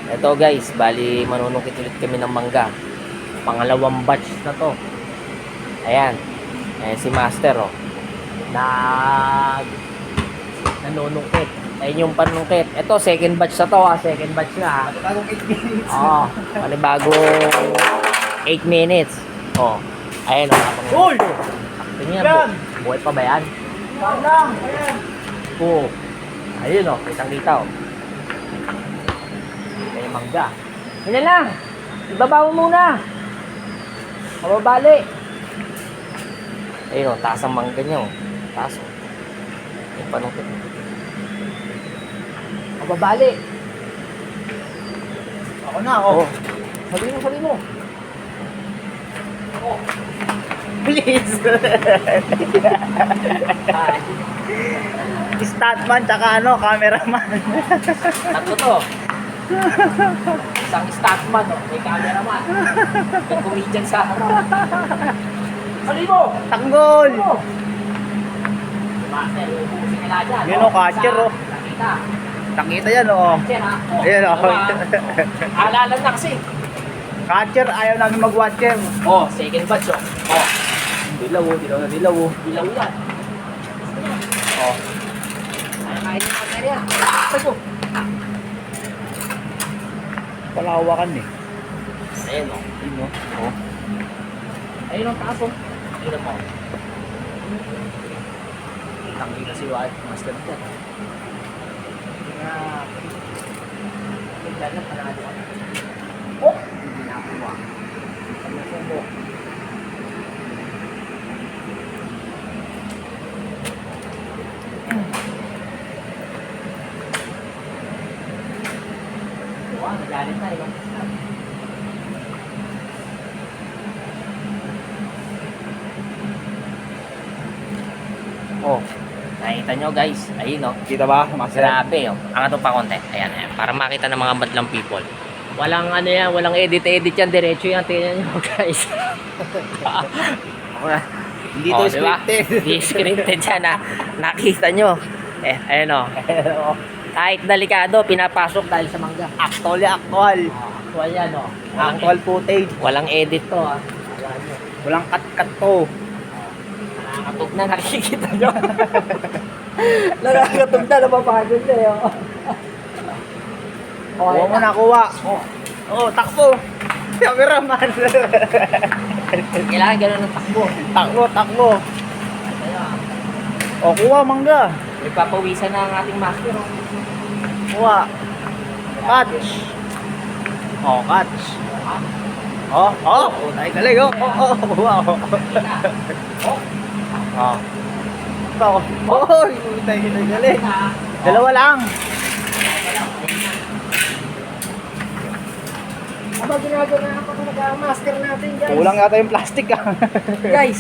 Ito guys, bali manunungkit ulit kami ng mangga. Pangalawang batch na to. Ayan. Ayan si Master oh. Nanunungkit. Ayun yung panungkit. Ito second batch na to ah. Second batch na ah. Bagong 8 minutes. Oo. Panibagong 8 minutes. Oh. Ayan oh. Uy! Tingnan Yan! po. Buhay pa ba yan? Saan lang? Ayan. Oo. Ayun oh. Kitang-kita oh. May mangga. Yan lang. Ibaba mo muna. Mababali. Ayun o, taas ang mangga niya o. Taas o. Yung panungkit. Mababali. Ako na, oh. Sabi mo. Oh. Please. Statman, tsaka cameraman. Tatlo to. Isang statman o. May cameraman. May comedian sa harap. Sabi mo. Tanggol. Master, ubusin ka na dyan. Yun o, catcher o. Nakita. Nakita yan, oh. Catcher ha. Ayan, oh. Alala na kasi. Catcher, ayaw namin mag-watcher. Oh, second batch oh. Oh. Dilaw na dilaw. Dilaw yan. Oh. Ay, kain yung pagkarya. Sabi ko. Palawakan eh. Ayun oh. Yun, oh. Oh. Ayun ang taas oh. Ayun mo. Tangi na si Wild Master dyan. Tignan na panalo ka. Oh! Hindi na ako ba? Ano sa mo? Wow, nagalit tayo. Oh, nakita nyo guys. Ayun oh. Kita ba, Master? Grabe oh. Angat pa konti. Ayan, ayan. Para makita ng mga madlang people. Walang ano yan, walang edit yan. Diretso yan. Tingnan nyo guys. Hindi to diba? scripted. Hindi scripted yan ha. Nakita nyo. Ayun oh. Kahit delikado, pinapasok dahil sa mangga. Actually, actual. Actual yan oh. Actual footage. Walang edit to ha. Walang cut-cut to. Nakakatog na, nakikita nyo. Nakakatog na, napapagod na yun. Kuha mo na, kuha. Oh, takbo. Cameraman. Kailangan gano'n ng takbo. Takbo. Oh, kuha, mangga. Nagpapawisan na ang ating master. Kuha. Catch. Oh, catch. Oh, tayo galing, oh. Kuha, oh. Oh. Ito. Oh, tayo galing. Dalawa lang. Aba, ginagawa na ako ng master natin, guys. Kulang yata yung plastic, ah. Guys,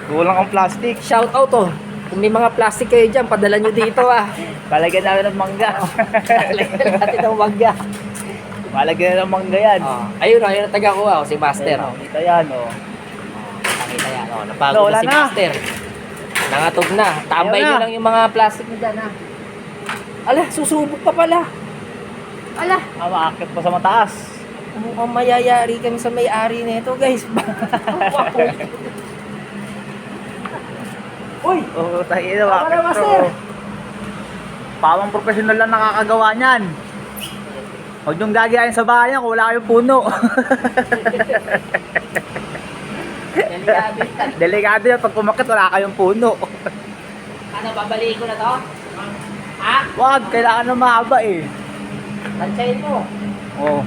Kulang ang plastic. shout out oh. Kung may mga plastic kayo dyan, padala nyo dito ah. Lalagyan namin ng mangga. Lalagyan natin ng wagga. Lalagyan na ng mangga yan. Ayun oh, ayun ang taga ko ah, si master. Ayan, oh. Kita yan, oh. Nakita yan oh, napagod Wala na si na. master. Nangatog na. Tambay Ayaw nyo na. lang yung mga plastic nyo dyan ah. Ala, susubok ka pala. Ala. Maakit pa sa mataas. Mukhang mayayari kami sa may-ari nito, guys. Uy! Oo, tayo na. Tama na, master. Pawang professional lang nakakagawa niyan. Huwag niyong gagayahin sa bayan kung wala kayong puno. Delikado yan. Delikado yan pag kumakit wala kayong puno. Ano, babalikin ko na to? Ha? Wag, kailangan na mahaba eh. Tansyahin mo. Oo.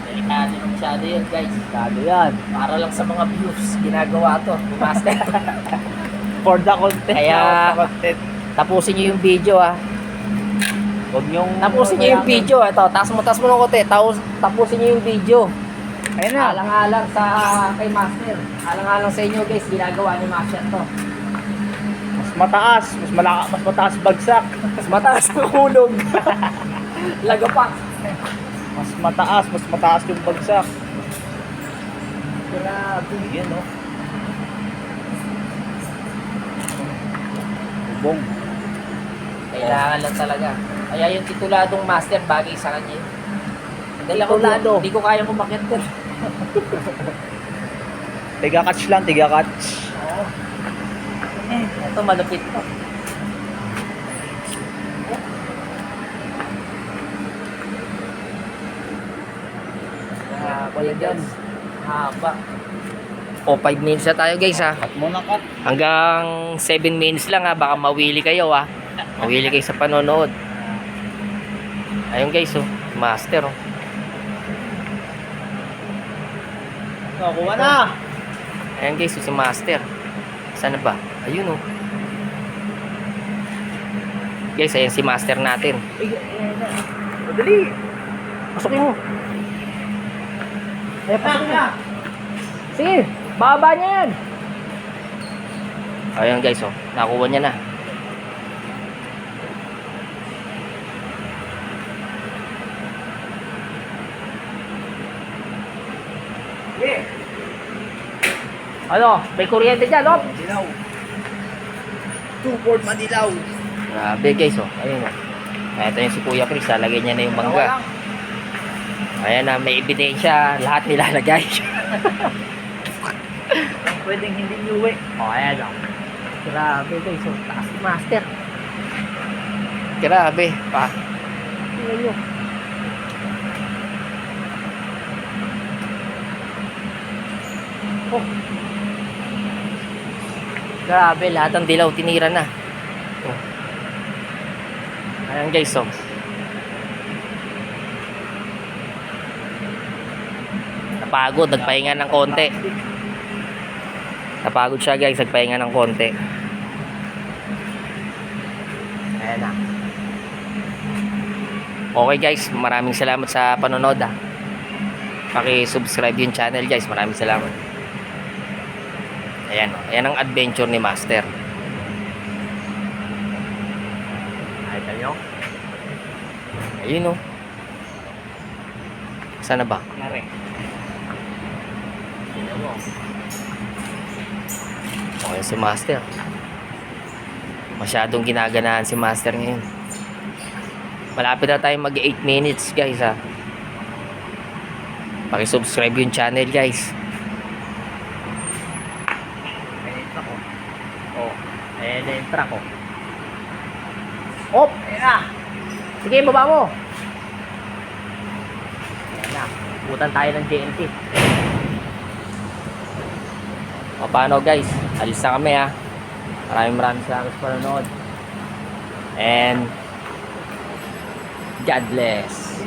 Delikado na masyado yun, guys. Delikado yan. Para lang sa mga views, ginagawa to. Master. For the content. Kaya- For the content. Tapusin nyo yung video, ah. Huwag niyong... Tapusin nyo yung video. Ito, taas mo ng konti. Tapusin nyo yung video. Ayun na. Alang-alang sa kay Master. Alang-alang sa inyo, guys. Ginagawa ni Master to. Mas mataas. Mas mataas bagsak. Mas mataas ang hulog. Lagapak. Mas mataas yung bagsak. Grabe. Yan, no? sumbong. Kailangan lang talaga. Kaya yung tituladong master, bagay sa kanya yun. Dahil ako, Titulado. hindi ko kayang umakyat doon. Tiga-catch lang, tiga-catch. Oo. Ito, malupit to. Haba yan guys. Haba. O, 5 minutes na tayo guys ha. Cut mo na, cut. Hanggang 7 minutes lang ha. Baka mawili kayo ha. Mawili kayo sa panonood. Ayun guys oh. Master oh. So, kuha na. Ayan guys oh, si Master. Saan na ba? Ayun oh. Guys, ayan si Master natin. Ay, ayan na. Madali. Pasukin mo. Ay, pasok na. Sige, baba niya yan. Ayan guys oh. Nakuha niya na. Yeah. Ano? May kuryente dyan, oh. Madilaw. 2-board Madilaw. Grabe guys, oh. Ayun, oh. Ito yung si Kuya Chris, lalagay niya na yung mangga. Ayan na, may ebidensya. Lahat nilalagay. Pwedeng hindi niuwi. Oh, ayan, oh. Grabe guys, oh. Taas ni Master. Grabe, pa. Tingnan nyo. Oh. Grabe, lahat ng dilaw tinira na. Oh. Ayan guys, oh. Napagod, nagpahinga ng konti. Napagod siya guys, nagpahinga ng konti. Ayan na. Okay guys, maraming salamat sa panonood ah. Paki-subscribe yung channel guys, maraming salamat. Ayan, ayan ang adventure ni Master. Ay, tayo. Ayun, oh. Sana ba? Nare. Okay, si Master. Masyadong ginaganahan si Master ngayon. Malapit na tayo mag 8 minutes guys ha. Paki-subscribe yung channel guys. Oh, ayan na yung truck oh. Op! Ayan na! Sige, baba mo! Ayan na, putan tayo ng JNT. O paano guys, alis na kami ha. Maraming salamat sa panonood. And God bless.